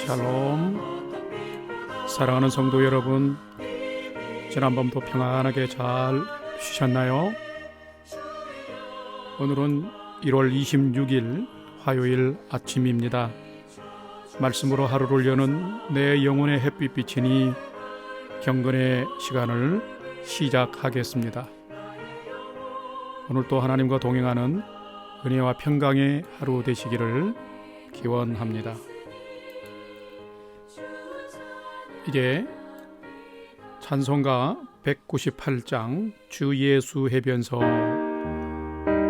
샬롬. 사랑하는 성도 여러분, 지난밤도 평안하게 잘 쉬셨나요? 오늘은 1월 26일 화요일 아침입니다. 말씀으로 하루를 여는 내 영혼의 햇빛 비치니 경건의 시간을 시작하겠습니다. 오늘도 하나님과 동행하는 은혜와 평강의 하루 되시기를 기원합니다. 이제 찬송가 198장 주 예수 해변서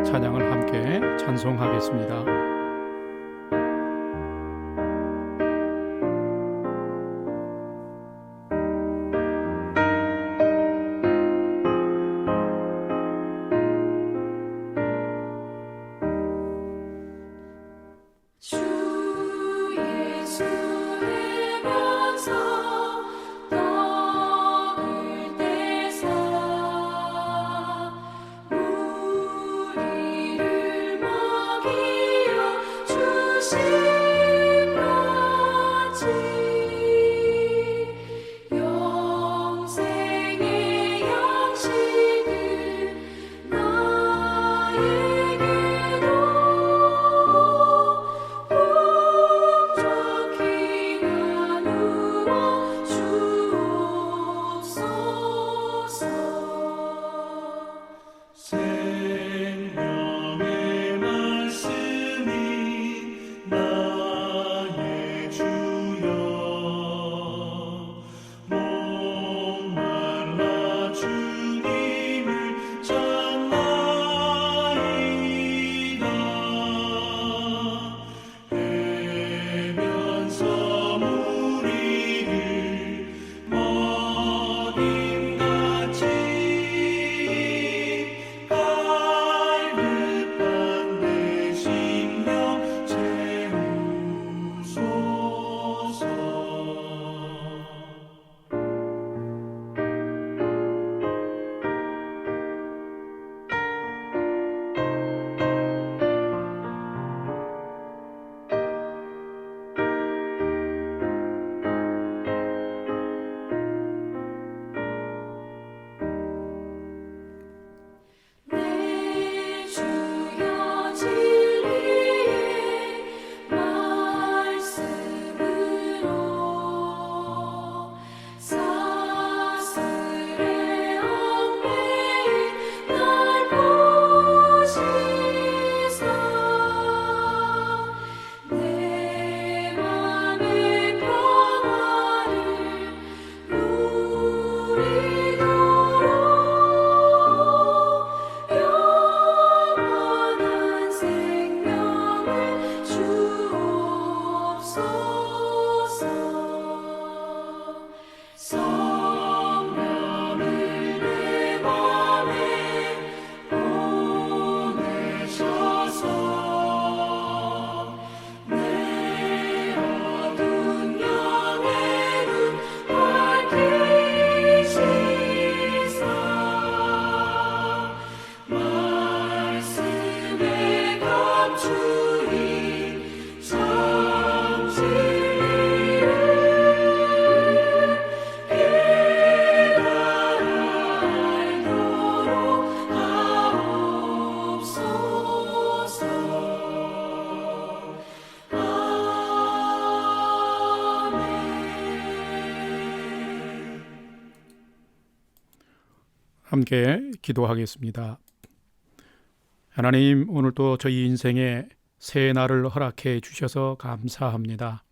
찬양을 함께 찬송하겠습니다. 함께 기도하겠습니다. 하나님, 오늘도 저희 인생에 새 날을 허락해 주셔서 감사합니다.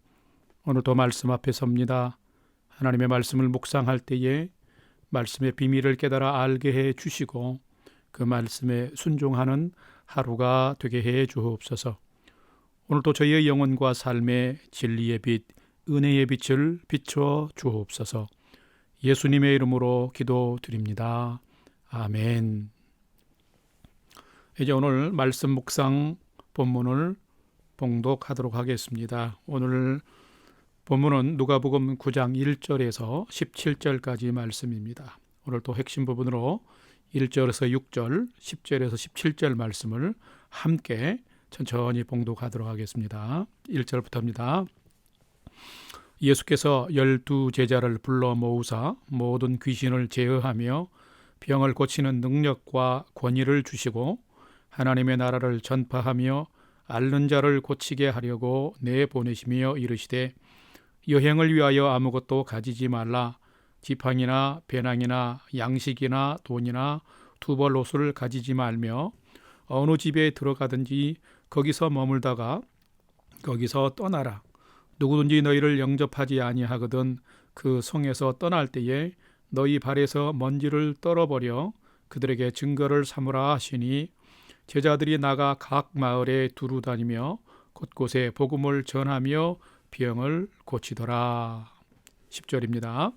오늘도 말씀 앞에 섭니다. 하나님의 말씀을 묵상할 때에 말씀의 비밀을 깨달아 알게 해 주시고 그 말씀에 순종하는 하루가 되게 해 주옵소서. 오늘도 저희의 영혼과 삶의 진리의 빛, 은혜의 빛을 비춰 주옵소서. 예수님의 이름으로 기도드립니다. 아멘. 이제 오늘 말씀 묵상 본문을 봉독하도록 하겠습니다. 오늘 본문은 누가복음 9장 1절에서 17절까지 말씀입니다. 오늘 또 핵심 부분으로 1절에서 6절, 10절에서 17절 말씀을 함께 천천히 봉독하도록 하겠습니다. 1절부터입니다. 예수께서 12 제자를 불러 모으사 모든 귀신을 제어하며 병을 고치는 능력과 권위를 주시고 하나님의 나라를 전파하며 앓는 자를 고치게 하려고 내보내시며 이르시되 여행을 위하여 아무것도 가지지 말라. 지팡이나 배낭이나 양식이나 돈이나 두벌 옷을 가지지 말며 어느 집에 들어가든지 거기서 머물다가 거기서 떠나라. 누구든지 너희를 영접하지 아니하거든 그 성에서 떠날 때에 너희 발에서 먼지를 떨어버려 그들에게 증거를 삼으라 하시니 제자들이 나가 각 마을에 두루 다니며 곳곳에 복음을 전하며 병을 고치더라. 10절입니다.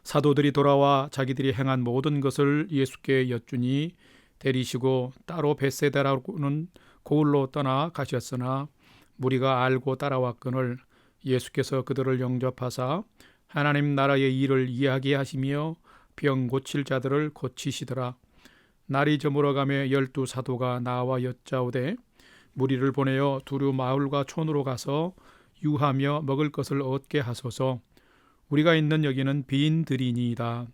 사도들이 돌아와 자기들이 행한 모든 것을 예수께 여쭈니 데리시고 따로 벳세다라고는 고을로 떠나 가셨으나 무리가 알고 따라왔거늘 예수께서 그들을 영접하사 하나님 나라의 일을 이야기하시며 병 고칠 자들을 고치시더라. 날이 저물어가며 12 사도가 나와 여짜오되 무리를 보내어 두루 마을과 촌으로 가서 유하며 먹을 것을 얻게 하소서. 우리가 있는 여기는 빈들이니이다.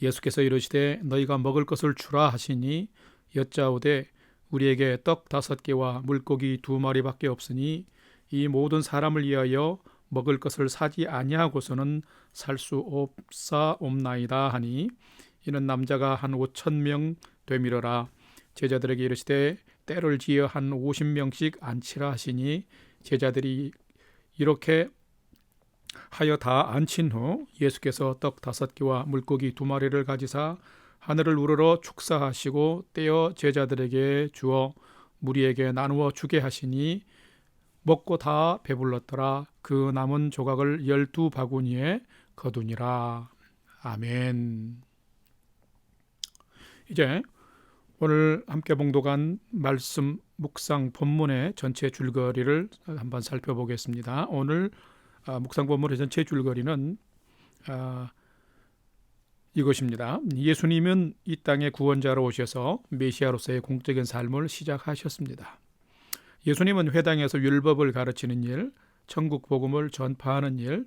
예수께서 이르시되 너희가 먹을 것을 주라 하시니 여짜오되 우리에게 떡 5개와 물고기 2마리밖에 없으니 이 모든 사람을 위하여 먹을 것을 사지 아니하고서는 살 수 없사옵나이다 하니 이는 남자가 한 5,000명 되밀어라. 제자들에게 이르시되 때를 지어 한 50명씩 앉히라 하시니 제자들이 이렇게 하여 다 앉힌 후 예수께서 떡 5개와 물고기 2마리를 가지사 하늘을 우러러 축사하시고 떼어 제자들에게 주어 무리에게 나누어 주게 하시니 먹고 다 배불렀더라. 그 남은 조각을 12바구니에 거두니라. 아멘. 이제 오늘 함께 봉독한 말씀 묵상 본문의 전체 줄거리를 한번 살펴보겠습니다. 오늘 묵상 본문의 전체 줄거리는 이것입니다. 예수님은 이 땅에 구원자로 오셔서 메시아로서의 공적인 삶을 시작하셨습니다. 예수님은 회당에서 율법을 가르치는 일, 천국 복음을 전파하는 일,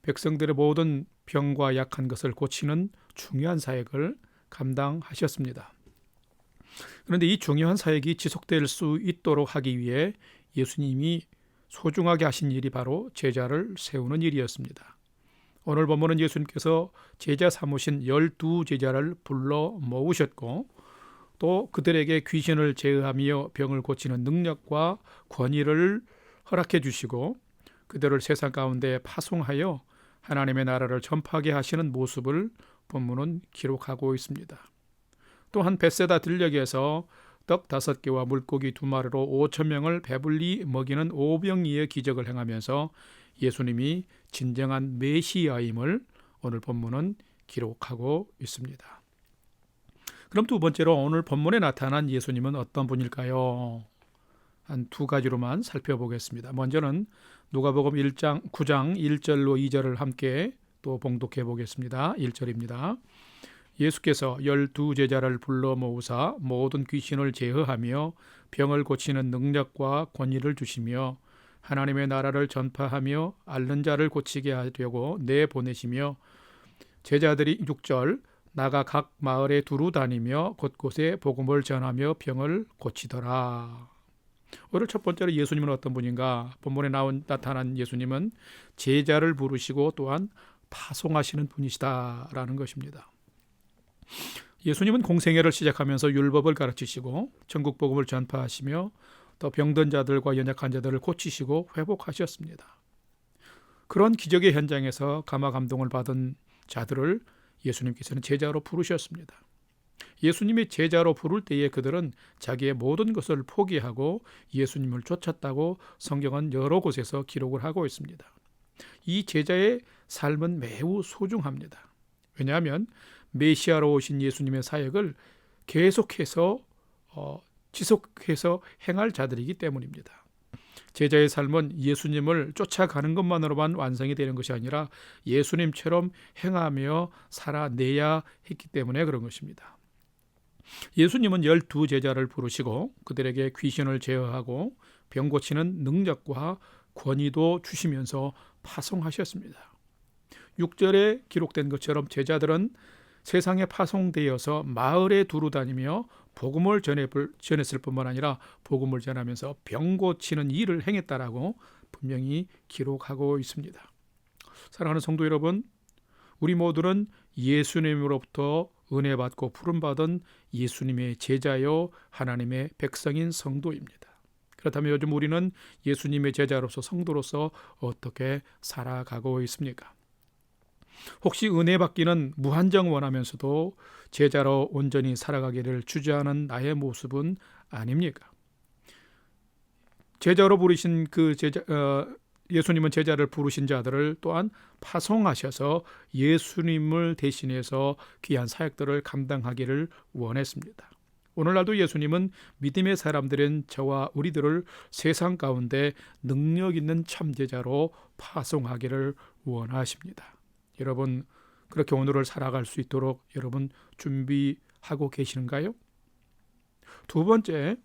백성들의 모든 병과 약한 것을 고치는 중요한 사역을 감당하셨습니다. 그런데 이 중요한 사역이 지속될 수 있도록 하기 위해 예수님이 소중하게 하신 일이 바로 제자를 세우는 일이었습니다. 오늘 본문은 예수님께서 제자 삼으신 12제자를 불러 모으셨고 또 그들에게 귀신을 제어하며 병을 고치는 능력과 권위를 허락해 주시고 그들을 세상 가운데 파송하여 하나님의 나라를 전파하게 하시는 모습을 본문은 기록하고 있습니다. 또한 벳세다 들녘에서 떡 5개와 물고기 2마리로 5,000명을 배불리 먹이는 오병이의 기적을 행하면서 예수님이 진정한 메시아임을 오늘 본문은 기록하고 있습니다. 그럼 두 번째로 오늘 본문에 나타난 예수님은 어떤 분일까요? 한 2가지로만 살펴보겠습니다. 먼저는 누가복음 9장 1절로 2절을 함께 또 봉독해 보겠습니다. 1절입니다. 예수께서 12제자를 불러 모으사 모든 귀신을 제어하며 병을 고치는 능력과 권위를 주시며 하나님의 나라를 전파하며 앓는 자를 고치게 하려고 내보내시며 제자들이 6절 나가 각 마을에 두루 다니며 곳곳에 복음을 전하며 병을 고치더라. 오늘 첫 번째로 예수님은 어떤 분인가? 본문에 나타난 예수님은 제자를 부르시고 또한 파송하시는 분이시다라는 것입니다. 예수님은 공생애를 시작하면서 율법을 가르치시고 천국 복음을 전파하시며 또 병든 자들과 연약한 자들을 고치시고 회복하셨습니다. 그런 기적의 현장에서 감화 감동을 받은 자들을 예수님께서는 제자로 부르셨습니다. 예수님이 제자로 부를 때에 그들은 자기의 모든 것을 포기하고 예수님을 쫓았다고 성경은 여러 곳에서 기록을 하고 있습니다. 이 제자의 삶은 매우 소중합니다. 왜냐하면 메시아로 오신 예수님의 사역을 계속해서 지속해서 행할 자들이기 때문입니다. 제자의 삶은 예수님을 쫓아가는 것만으로만 완성이 되는 것이 아니라 예수님처럼 행하며 살아내야 했기 때문에 그런 것입니다. 예수님은 12제자를 부르시고 그들에게 귀신을 제어하고 병 고치는 능력과 권위도 주시면서 파송하셨습니다. 6절에 기록된 것처럼 제자들은 세상에 파송되어서 마을에 두루 다니며 복음을 전했을 뿐만 아니라 복음을 전하면서 병 고치는 일을 행했다라고 분명히 기록하고 있습니다. 사랑하는 성도 여러분, 우리 모두는 예수님으로부터 은혜 받고 부름 받은 예수님의 제자요 하나님의 백성인 성도입니다. 그렇다면 요즘 우리는 예수님의 제자로서 성도로서 어떻게 살아가고 있습니까? 혹시 은혜 받기는 무한정 원하면서도 제자로 온전히 살아가기를 주저하는 나의 모습은 아닙니까? 제자로 부르신 예수님은 제자를 부르신 자들을 또한 파송하셔서 예수님을 대신해서 귀한 사역들을 감당하기를 원했습니다. 오늘날도 예수님은 믿음의 사람들인 저와 우리들을 세상 가운데 능력 있는 참제자로 파송하기를 원하십니다. 여러분, 그렇게 오늘을 살아갈 수 있도록 여러분 준비하고 계시는가요? 두 번째,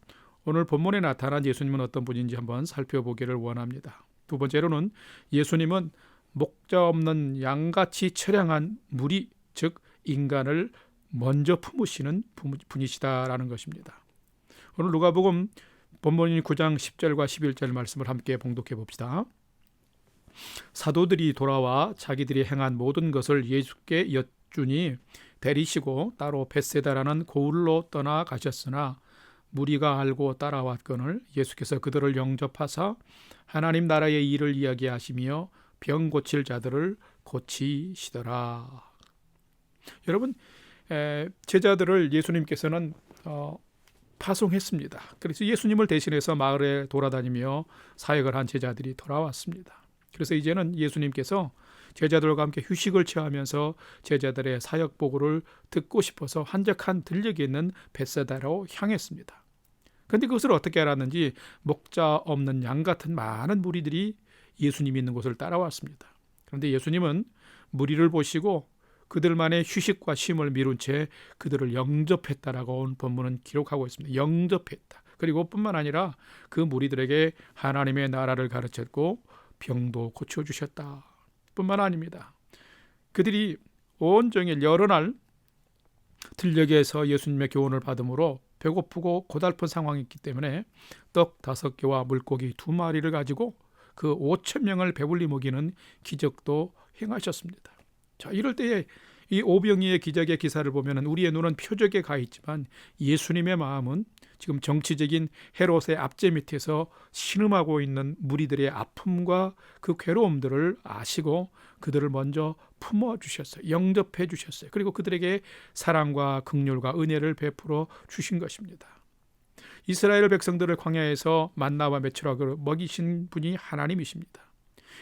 오늘 본문에 나타난 예수님은 어떤 분인지 한번 살펴보기를 원합니다. 두 번째로는 예수님은 목자 없는 양같이 처량한 무리, 즉 인간을 먼저 품으시는 분이시다라는 것입니다. 오늘 누가복음 본문 9장 10절과 11절 말씀을 함께 봉독해 봅시다. 사도들이 돌아와 자기들이 행한 모든 것을 예수께 여쭈니 데리시고 따로 벳세다라는 고을로 떠나가셨으나 무리가 알고 따라왔거늘 예수께서 그들을 영접하사 하나님 나라의 일을 이야기하시며 병 고칠 자들을 고치시더라. 여러분, 제자들을 예수님께서는 파송했습니다. 그래서 예수님을 대신해서 마을에 돌아다니며 사역을 한 제자들이 돌아왔습니다. 그래서 이제는 예수님께서 제자들과 함께 휴식을 취하면서 제자들의 사역 보고를 듣고 싶어서 한적한 들녘에 있는 벳세다로 향했습니다. 그런데 그것을 어떻게 알았는지 목자 없는 양 같은 많은 무리들이 예수님이 있는 곳을 따라왔습니다. 그런데 예수님은 무리를 보시고 그들만의 휴식과 쉼을 미룬 채 그들을 영접했다라고 온 본문은 기록하고 있습니다. 영접했다. 그리고 뿐만 아니라 그 무리들에게 하나님의 나라를 가르쳤고 병도 고쳐주셨다. 뿐만 아닙니다. 그들이 온종일 여러 날 들녘에서 예수님의 교훈을 받음으로 배고프고 고달픈 상황이었기 때문에 떡 5개와 물고기 2마리를 가지고 그 5,000명을 배불리 먹이는 기적도 행하셨습니다. 자, 이럴 때에 이 오병이의 기적의 기사를 보면 우리의 눈은 표적에 가 있지만 예수님의 마음은 지금 정치적인 헤롯의 압제 밑에서 신음하고 있는 무리들의 아픔과 그 괴로움들을 아시고 그들을 먼저 품어주셨어요. 영접해 주셨어요. 그리고 그들에게 사랑과 긍휼과 은혜를 베풀어 주신 것입니다. 이스라엘 백성들을 광야에서 만나와 메추라기로 먹이신 분이 하나님이십니다.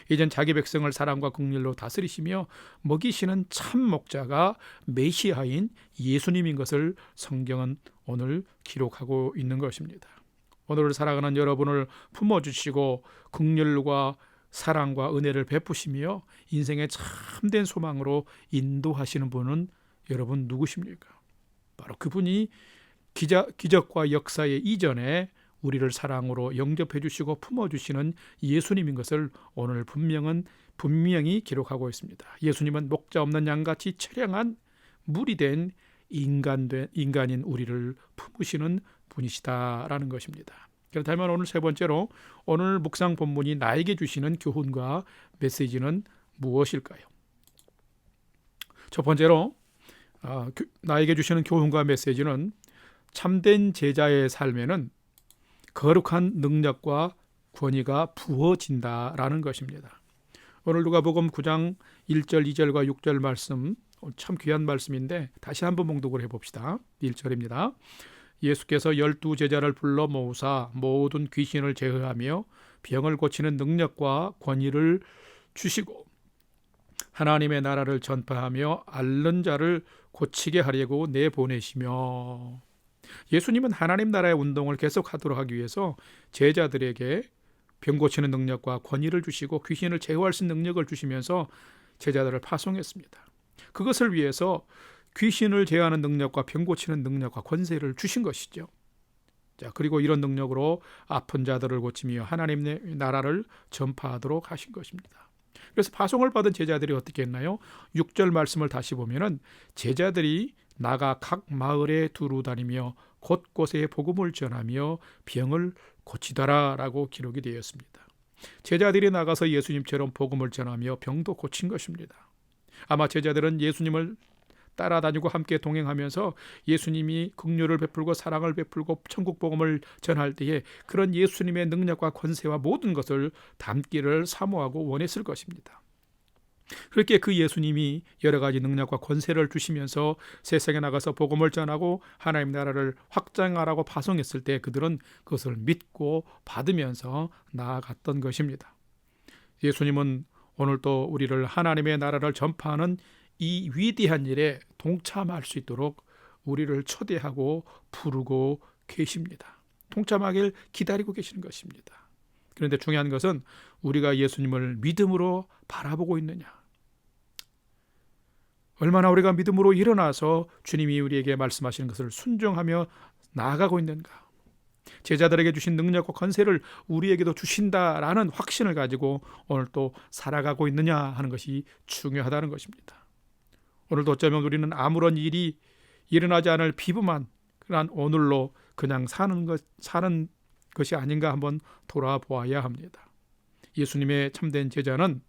이젠 자기 백성을 사랑과 긍휼로 다스리시며 먹이시는 참 목자가 메시아인 예수님인 것을 성경은 오늘 기록하고 있는 것입니다. 오늘을 살아가는 여러분을 품어주시고 긍휼과 사랑과 은혜를 베푸시며 인생의 참된 소망으로 인도하시는 분은 여러분 누구십니까? 바로 그분이 기적과 역사의 이전에 우리를 사랑으로 영접해 주시고 품어주시는 예수님인 것을 오늘 분명히 기록하고 있습니다. 예수님은 목자 없는 양같이 처량한 물이 된 인간인 우리를 품으시는 분이시다라는 것입니다. 그렇다면 오늘 세 번째로 오늘 묵상 본문이 나에게 주시는 교훈과 메시지는 무엇일까요? 첫 번째로 나에게 주시는 교훈과 메시지는 참된 제자의 삶에는 거룩한 능력과 권위가 부어진다라는 것입니다. 오늘 누가복음 9장 1절, 2절과 6절 말씀 참 귀한 말씀인데 다시 한번 봉독을 해봅시다. 1절입니다. 예수께서 12 제자를 불러 모으사 모든 귀신을 제어하며 병을 고치는 능력과 권위를 주시고 하나님의 나라를 전파하며 앓는 자를 고치게 하려고 내보내시며. 예수님은 하나님 나라의 운동을 계속하도록 하기 위해서 제자들에게 병 고치는 능력과 권위를 주시고 귀신을 제어할 수 있는 능력을 주시면서 제자들을 파송했습니다. 그것을 위해서 귀신을 제어하는 능력과 병 고치는 능력과 권세를 주신 것이죠. 자, 그리고 이런 능력으로 아픈 자들을 고치며 하나님의 나라를 전파하도록 하신 것입니다. 그래서 파송을 받은 제자들이 어떻게 했나요? 6절 말씀을 다시 보면은 제자들이 나가 각 마을에 두루 다니며 곳곳에 복음을 전하며 병을 고치더라라고 기록이 되어 있습니다. 제자들이 나가서 예수님처럼 복음을 전하며 병도 고친 것입니다. 아마 제자들은 예수님을 따라다니고 함께 동행하면서 예수님이 긍휼을 베풀고 사랑을 베풀고 천국 복음을 전할 때에 그런 예수님의 능력과 권세와 모든 것을 담기를 사모하고 원했을 것입니다. 그렇게 그 예수님이 여러 가지 능력과 권세를 주시면서 세상에 나가서 복음을 전하고 하나님 나라를 확장하라고 파송했을 때 그들은 그것을 믿고 받으면서 나아갔던 것입니다. 예수님은 오늘도 우리를 하나님의 나라를 전파하는 이 위대한 일에 동참할 수 있도록 우리를 초대하고 부르고 계십니다. 동참하길 기다리고 계시는 것입니다. 그런데 중요한 것은 우리가 예수님을 믿음으로 바라보고 있느냐, 얼마나 우리가 믿음으로 일어나서 주님이 우리에게 말씀하시는 것을 순종하며 나아가고 있는가, 제자들에게 주신 능력과 권세를 우리에게도 주신다라는 확신을 가지고 오늘 또 살아가고 있느냐 하는 것이 중요하다는 것입니다. 오늘도 어쩌면 우리는 아무런 일이 일어나지 않을 비범한 그런 오늘로 그냥 사는 것이 아닌가 한번 돌아보아야 합니다. 예수님의 참된 제자는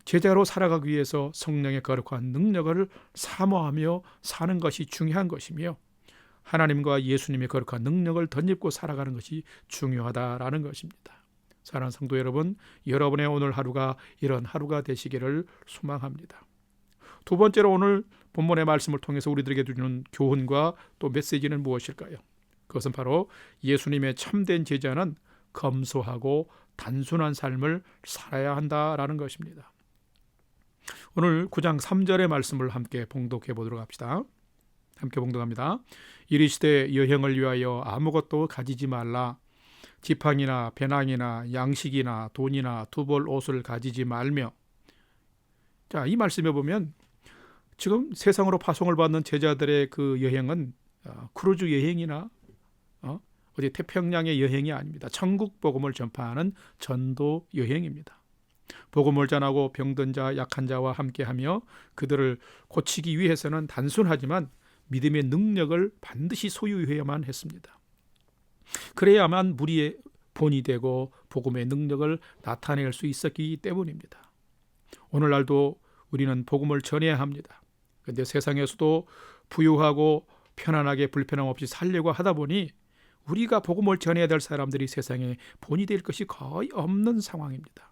제자로 살아가기 위해서 성령의 거룩한 능력을 사모하며 사는 것이 중요한 것이며 하나님과 예수님의 거룩한 능력을 덧입고 살아가는 것이 중요하다라는 것입니다. 사랑하는 성도 여러분, 여러분의 오늘 하루가 이런 하루가 되시기를 소망합니다. 두 번째로 오늘 본문의 말씀을 통해서 우리들에게 주는 교훈과 또 메시지는 무엇일까요? 그것은 바로 예수님의 참된 제자는 검소하고 단순한 삶을 살아야 한다라는 것입니다. 오늘 9장 3절의 말씀을 함께 봉독해 보도록 합시다. 함께 봉독합니다. 이르시되 여행을 위하여 아무것도 가지지 말라. 지팡이나 배낭이나 양식이나 돈이나 두벌 옷을 가지지 말며. 자, 이 말씀에 보면 지금 세상으로 파송을 받는 제자들의 그 여행은 크루즈 여행이나 어디 태평양의 여행이 아닙니다. 천국 복음을 전파하는 전도 여행입니다. 복음을 전하고 병든 자, 약한 자와 함께하며 그들을 고치기 위해서는 단순하지만 믿음의 능력을 반드시 소유해야만 했습니다. 그래야만 무리의 본이 되고 복음의 능력을 나타낼 수 있었기 때문입니다. 오늘날도 우리는 복음을 전해야 합니다. 그런데 세상에서도 부유하고 편안하게 불편함 없이 살려고 하다 보니 우리가 복음을 전해야 될 사람들이 세상에 본이 될 것이 거의 없는 상황입니다.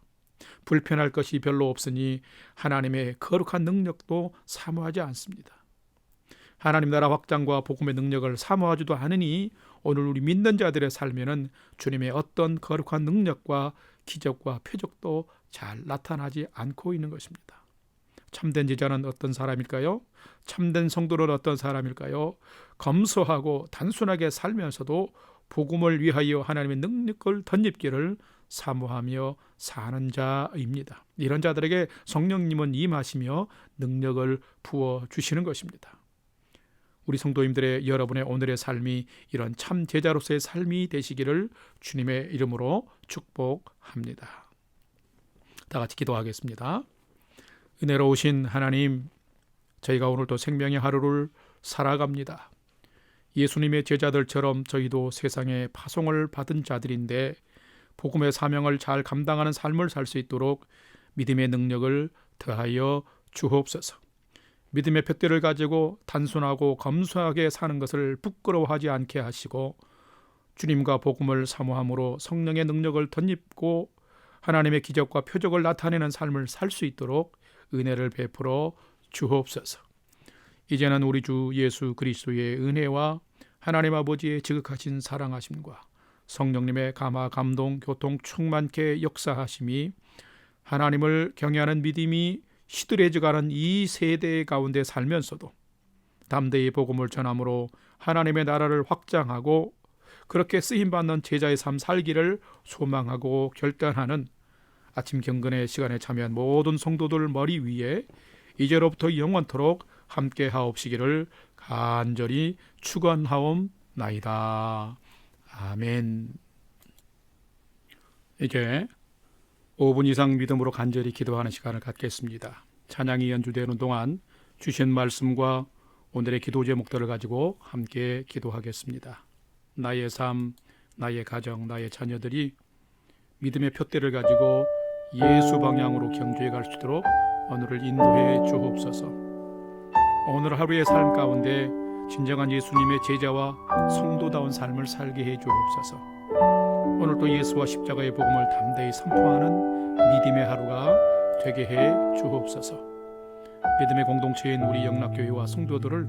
불편할 것이 별로 없으니 하나님의 거룩한 능력도 사모하지 않습니다. 하나님 나라 확장과 복음의 능력을 사모하지도 않으니 오늘 우리 믿는 자들의 삶에는 주님의 어떤 거룩한 능력과 기적과 표적도 잘 나타나지 않고 있는 것입니다. 참된 제자는 어떤 사람일까요? 참된 성도는 어떤 사람일까요? 검소하고 단순하게 살면서도 복음을 위하여 하나님의 능력을 덧입기를 사모하며 사는 자입니다. 이런 자들에게 성령님은 임하시며 능력을 부어주시는 것입니다. 우리 성도님들의 여러분의 오늘의 삶이 이런 참 제자로서의 삶이 되시기를 주님의 이름으로 축복합니다. 다 같이 기도하겠습니다. 은혜로우신 하나님, 저희가 오늘도 생명의 하루를 살아갑니다. 예수님의 제자들처럼 저희도 세상에 파송을 받은 자들인데 복음의 사명을 잘 감당하는 삶을 살 수 있도록 믿음의 능력을 더하여 주옵소서. 믿음의 푯대를 가지고 단순하고 검소하게 사는 것을 부끄러워하지 않게 하시고 주님과 복음을 사모함으로 성령의 능력을 덧입고 하나님의 기적과 표적을 나타내는 삶을 살 수 있도록 은혜를 베풀어 주옵소서. 이제는 우리 주 예수 그리스도의 은혜와 하나님 아버지의 지극하신 사랑하심과 성령님의 감화 감동 교통 충만케 역사하심이 하나님을 경외하는 믿음이 시들해져가는 이 세대 가운데 살면서도 담대히 복음을 전함으로 하나님의 나라를 확장하고 그렇게 쓰임받는 제자의 삶 살기를 소망하고 결단하는 아침 경건의 시간에 참여한 모든 성도들 머리 위에 이제로부터 영원토록 함께 하옵시기를 간절히 축원하옵나이다. 아멘. 이제 5분 이상 믿음으로 간절히 기도하는 시간을 갖겠습니다. 찬양이 연주되는 동안 주신 말씀과 오늘의 기도 제목들을 가지고 함께 기도하겠습니다. 나의 삶, 나의 가정, 나의 자녀들이 믿음의 푯대를 가지고 예수 방향으로 경주해 갈 수 있도록 오늘을 인도해 주옵소서. 오늘 하루의 삶 가운데 진정한 예수님의 제자와 성도다운 삶을 살게 해 주옵소서. 오늘도 예수와 십자가의 복음을 담대히 선포하는 믿음의 하루가 되게 해 주옵소서. 믿음의 공동체인 우리 영락교회와 성도들을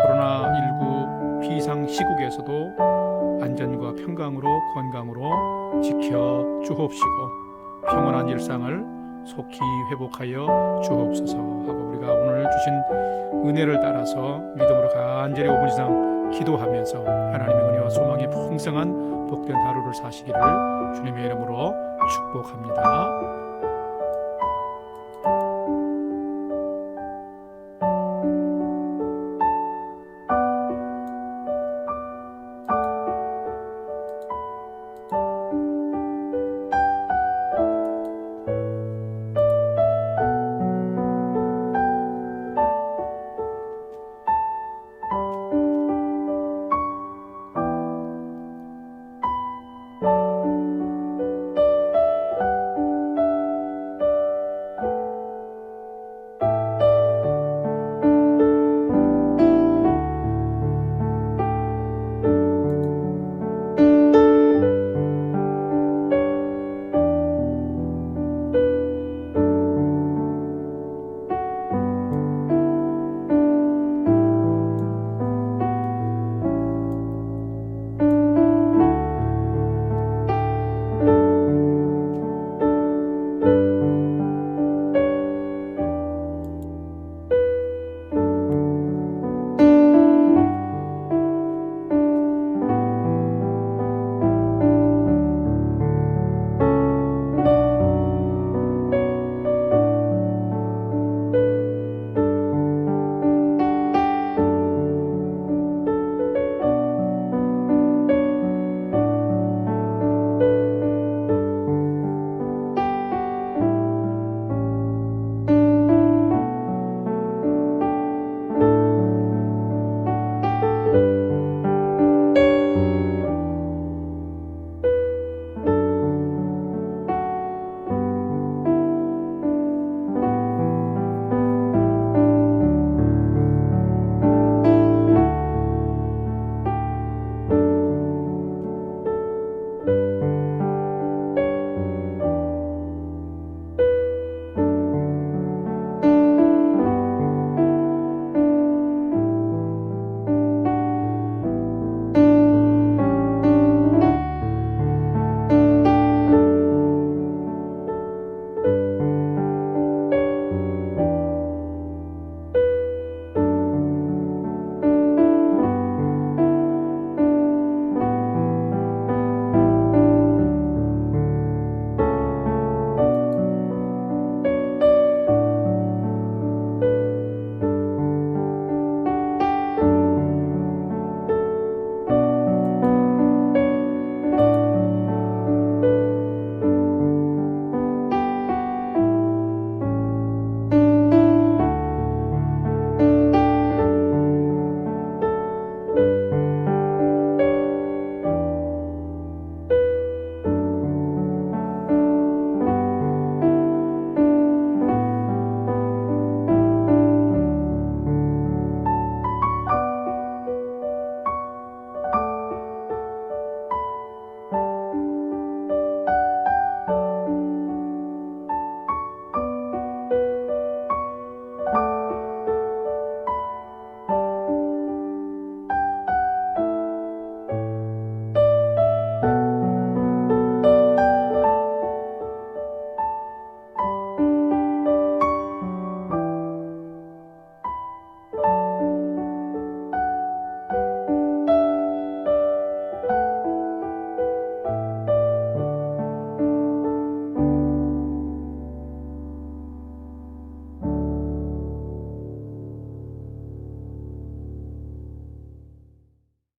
코로나19 비상시국에서도 안전과 평강으로 건강으로 지켜 주옵시고 평온한 일상을 속히 회복하여 주옵소서 하고 우리가 오늘 주신 은혜를 따라서 믿음으로 간절히 5분 이상 기도하면서 하나님의 은혜와 소망의 풍성한 복된 하루를 사시기를 주님의 이름으로 축복합니다.